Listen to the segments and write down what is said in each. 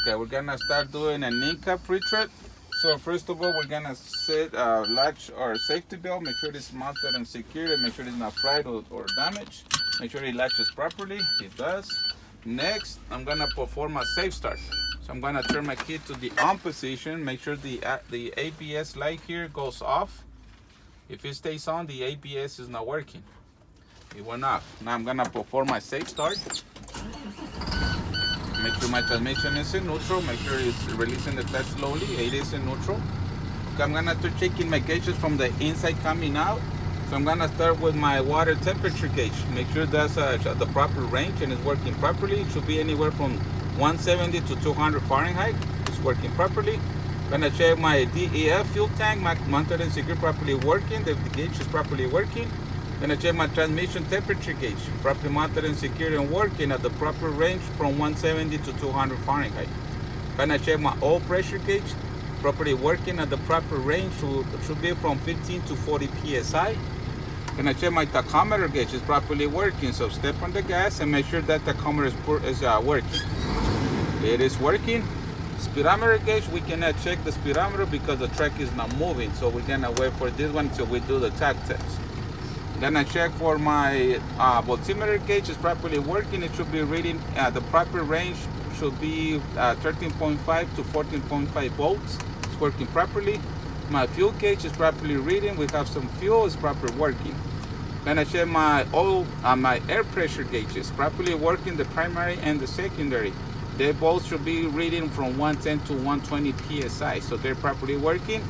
Okay, we're gonna start doing an NCAP pre-trip. So first of all, we're gonna set latch our safety belt. Make sure it's mounted and secured, and make sure it's not fried or damaged. Make sure it latches properly. It does. Next, I'm gonna perform a safe start. So I'm gonna turn my key to the on position. Make sure the ABS light here goes off. If it stays on, the ABS is not working. It went off. Now I'm gonna perform my safe start. Make sure my transmission is in neutral. Make sure it's releasing the clutch slowly. It is in neutral. Okay, I'm gonna start checking my gauges from the inside coming out. So I'm gonna start with my water temperature gauge. Make sure that's the proper range and it's working properly. It should be anywhere from 170 to 200 Fahrenheit. It's working properly. I'm gonna check my DEF fuel tank, mounted and secure, properly working. The gauge is properly working. Gonna check my transmission temperature gauge, properly mounted and secure and working at the proper range from 170 to 200 Fahrenheit. Gonna check my oil pressure gauge, properly working at the proper range, should be from 15 to 40 psi. Gonna check my tachometer gauge is properly working, so step on the gas and make sure that tachometer is working. It is working. Speedometer gauge, we cannot check the speedometer because the track is not moving, so we're gonna wait for this one until we do the tach test. Gonna check for my voltmeter gauge is properly working. It should be reading the proper range should be 13.5 to 14.5 volts. It's working properly. My fuel gauge is properly reading. We have some fuel, it's properly working. Gonna check my oil, my air pressure gauges properly working, the primary and the secondary. They both should be reading from 110 to 120 psi, so they're properly working.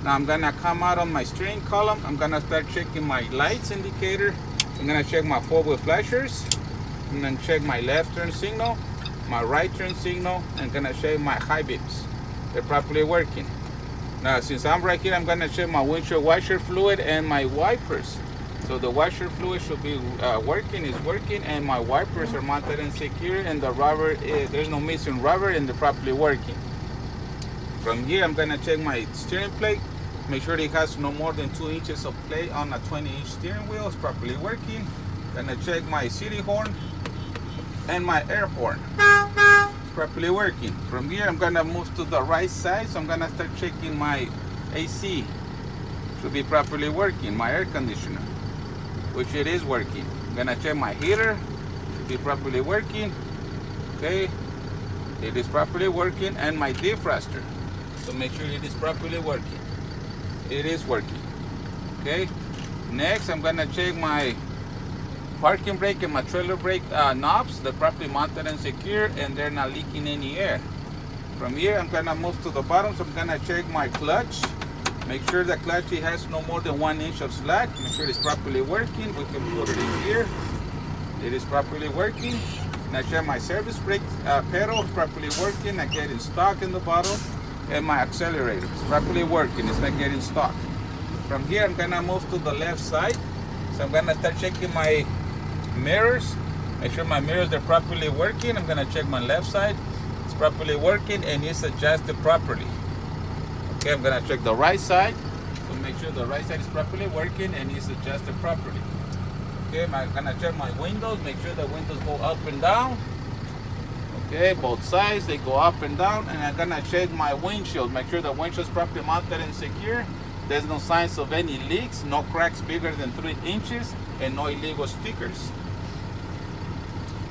Now I'm gonna come out on my steering column. I'm gonna start checking my lights indicator. I'm gonna check my four-wheel flashers. I'm gonna check my left turn signal, my right turn signal, and gonna check my high beams. They're properly working. Now since I'm right here, I'm gonna check my windshield washer fluid and my wipers. So the washer fluid should be working, is working, and my wipers are mounted and secure, and the rubber, there's no missing rubber, and they're properly working. From here, I'm gonna check my steering plate. Make sure it has no more than 2 inches of play on a 20-inch steering wheel. It's properly working. Gonna check my city horn and my air horn. It's properly working. From here, I'm gonna move to the right side. So I'm gonna start checking my AC. Should be properly working. My air conditioner, which it is working. I'm gonna check my heater. Should be properly working. Okay, it is properly working. And my defroster. So make sure it is properly working. It is working. Okay. Next, I'm gonna check my parking brake and my trailer brake knobs. They're properly mounted and secure, and they're not leaking any air. From here, I'm gonna move to the bottom. So I'm gonna check my clutch. Make sure the clutch has no more than 1 inch of slack. Make sure it's properly working. We can put it in here. It is properly working. Now check my service brake pedal. Properly working. I get in stock in the bottom. And my accelerator is properly working. It's not getting stuck. From here, I'm gonna move to the left side. So I'm gonna start checking my mirrors. Make sure my mirrors are properly working. I'm gonna check my left side. It's properly working and it's adjusted properly. Okay, I'm gonna check the right side. So make sure the right side is properly working and it's adjusted properly. Okay, I'm gonna check my windows. Make sure the windows go up and down. Okay, both sides, they go up and down. And I'm gonna check my windshield. Make sure the windshield is properly mounted and secure. There's no signs of any leaks, no cracks bigger than 3 inches, and no illegal stickers.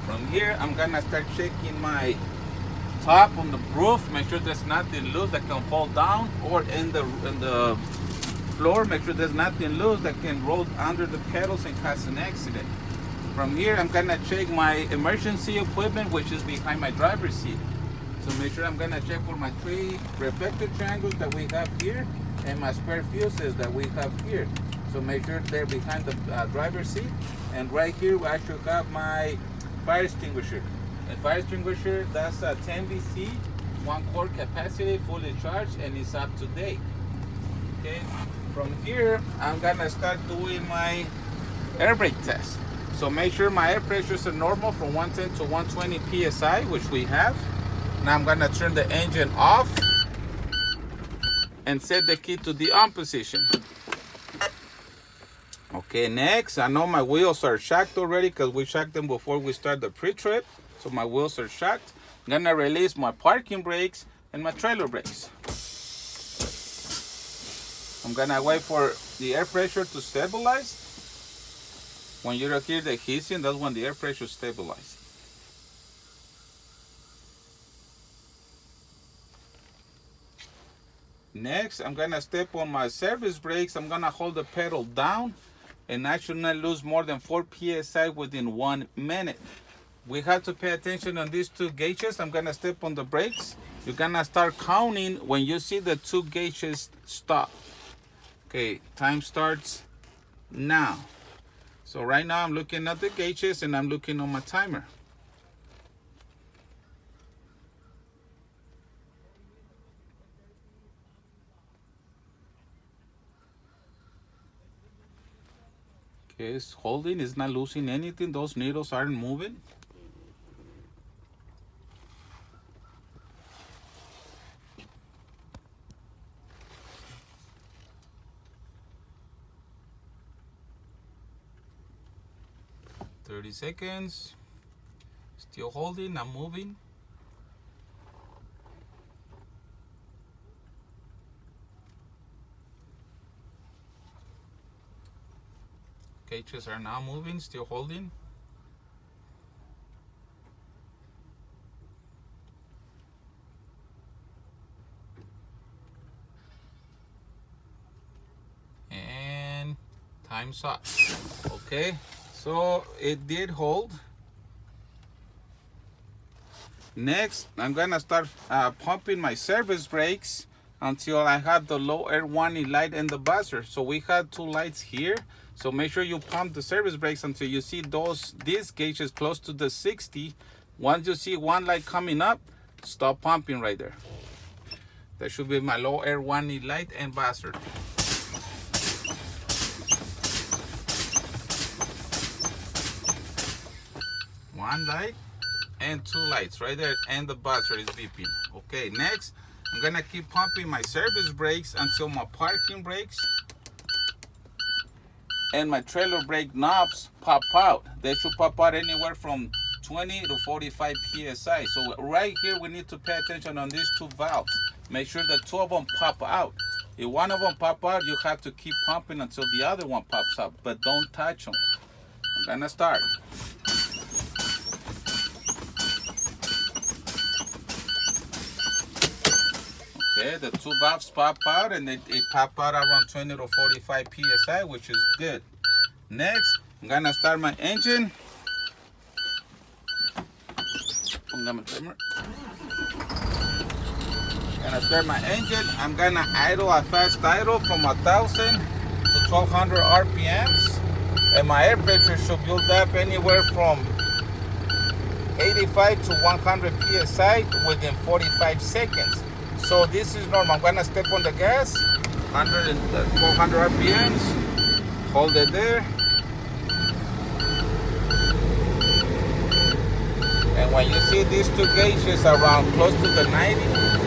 From here, I'm gonna start checking my top on the roof. Make sure there's nothing loose that can fall down, or in the floor. Make sure there's nothing loose that can roll under the pedals and cause an accident. From here, I'm gonna check my emergency equipment, which is behind my driver's seat. So make sure I'm gonna check for my 3 reflector triangles that we have here and my spare fuses that we have here. So make sure they're behind the driver's seat. And right here, I should have my fire extinguisher. The fire extinguisher, that's a 10 VC, 1 quart capacity, fully charged, and it's up to date. Okay. From here, I'm gonna start doing my air brake test. So make sure my air pressures are normal from 110 to 120 psi, which we have. Now I'm gonna turn the engine off and set the key to the on position. Okay, next, I know my wheels are shocked already because we shocked them before we start the pre-trip. So my wheels are shocked. I'm gonna release my parking brakes and my trailer brakes. I'm gonna wait for the air pressure to stabilize. When you hear the hissing, that's when the air pressure stabilizes. Next, I'm gonna step on my service brakes. I'm gonna hold the pedal down, and I should not lose more than 4 psi within 1 minute. We have to pay attention on these 2 gauges. I'm gonna step on the brakes. You're gonna start counting when you see the 2 gauges stop. Okay, time starts now. So right now I'm looking at the gauges and I'm looking on my timer. Okay, it's holding, it's not losing anything. Those needles aren't moving. Seconds, still holding, not moving. Gauges are now moving, still holding. And time's up. Okay, so it did hold. Next, I'm gonna start pumping my service brakes until I have the low air warning light and the buzzer. So we have 2 lights here. So make sure you pump the service brakes until you see these gauges close to the 60. Once you see 1 light coming up, stop pumping right there. That should be my low air warning light and buzzer. One light and 2 lights right there, and the buzzer is beeping. Okay, next, I'm gonna keep pumping my service brakes until my parking brakes and my trailer brake knobs pop out. They should pop out anywhere from 20 to 45 psi. So right here, we need to pay attention on these 2 valves. Make sure that 2 of them pop out. If 1 of them pop out, you have to keep pumping until the other one pops up, but don't touch them. I'm gonna start. Okay, the 2 valves pop out, and it pop out around 20 to 45 psi, which is good. Next, I'm gonna start my engine. Gonna start my engine. I'm gonna idle a fast idle from 1,000 to 1,200 RPMs, and my air pressure should build up anywhere from 85 to 100 psi within 45 seconds. So this is normal. I'm gonna step on the gas, 100 and 400 RPMs, hold it there. And when you see these 2 gauges around close to the 90,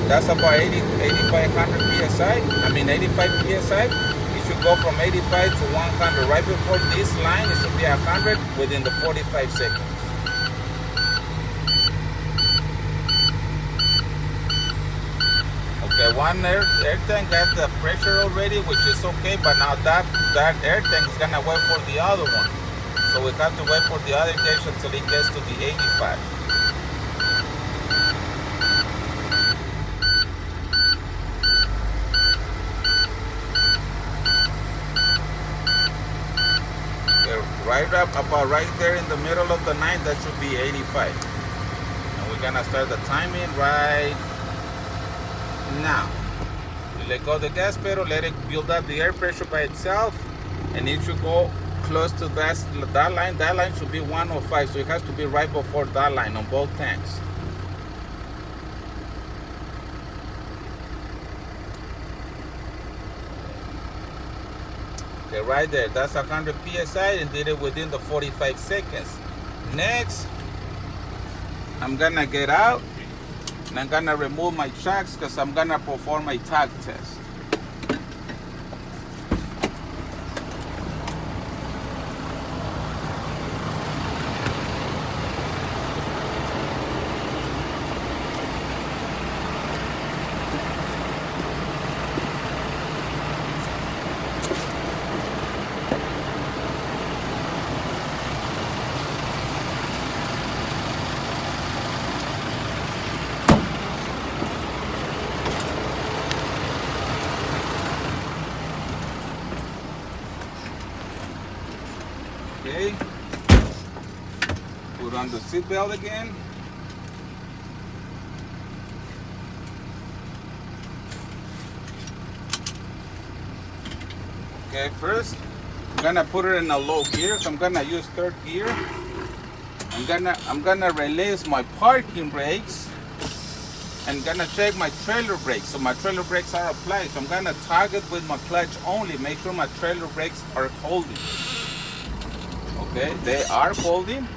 that's about 8,500 psi. I mean 85 psi. It should go from 85 to 100. Right before this line, it should be 100 within the 45 seconds. Okay, 1 air tank got the pressure already, which is okay, but now that air tank is gonna wait for the other one. So we have to wait for the other gauge until it gets to the 85. Okay, about right there in the middle of the 9, that should be 85. And we're gonna start the timing right now. You let go of the gas pedal, let it build up the air pressure by itself, and it should go close to that line. That line should be 105, so it has to be right before that line on both tanks. Okay, right there, that's 100 psi, and did it within the 45 seconds. Next, I'm gonna get out, and I'm gonna remove my shocks because I'm gonna perform my tag test. on the seat belt again. Okay, first I'm gonna put it in a low gear, so I'm gonna use third gear. I'm gonna release my parking brakes and gonna check my trailer brakes. So my trailer brakes are applied. So I'm gonna target with my clutch only. Make sure my trailer brakes are holding. Okay, they are holding.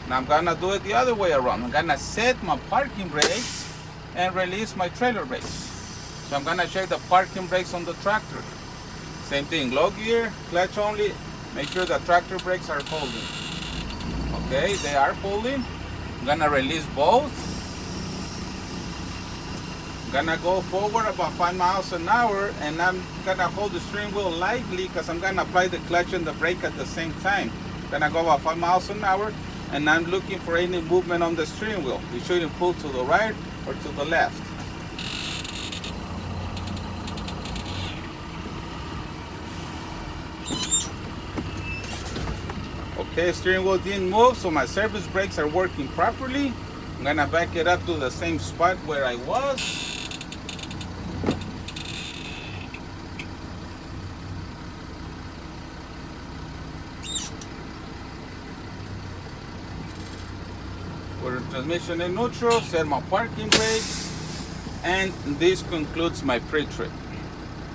Now I'm gonna do it the other way around. I'm gonna set my parking brakes and release my trailer brakes. So I'm gonna check the parking brakes on the tractor. Same thing, low gear, clutch only. Make sure the tractor brakes are holding. Okay, they are holding. I'm gonna release both. I'm gonna go forward about 5 miles an hour, and I'm gonna hold the steering wheel lightly because I'm gonna apply the clutch and the brake at the same time. Gonna go about 5 miles an hour, and I'm looking for any movement on the steering wheel. You shouldn't pull to the right or to the left. Okay, steering wheel didn't move, so my service brakes are working properly. I'm gonna back it up to the same spot where I was. Put the transmission in neutral, set my parking brakes, and this concludes my pre-trip.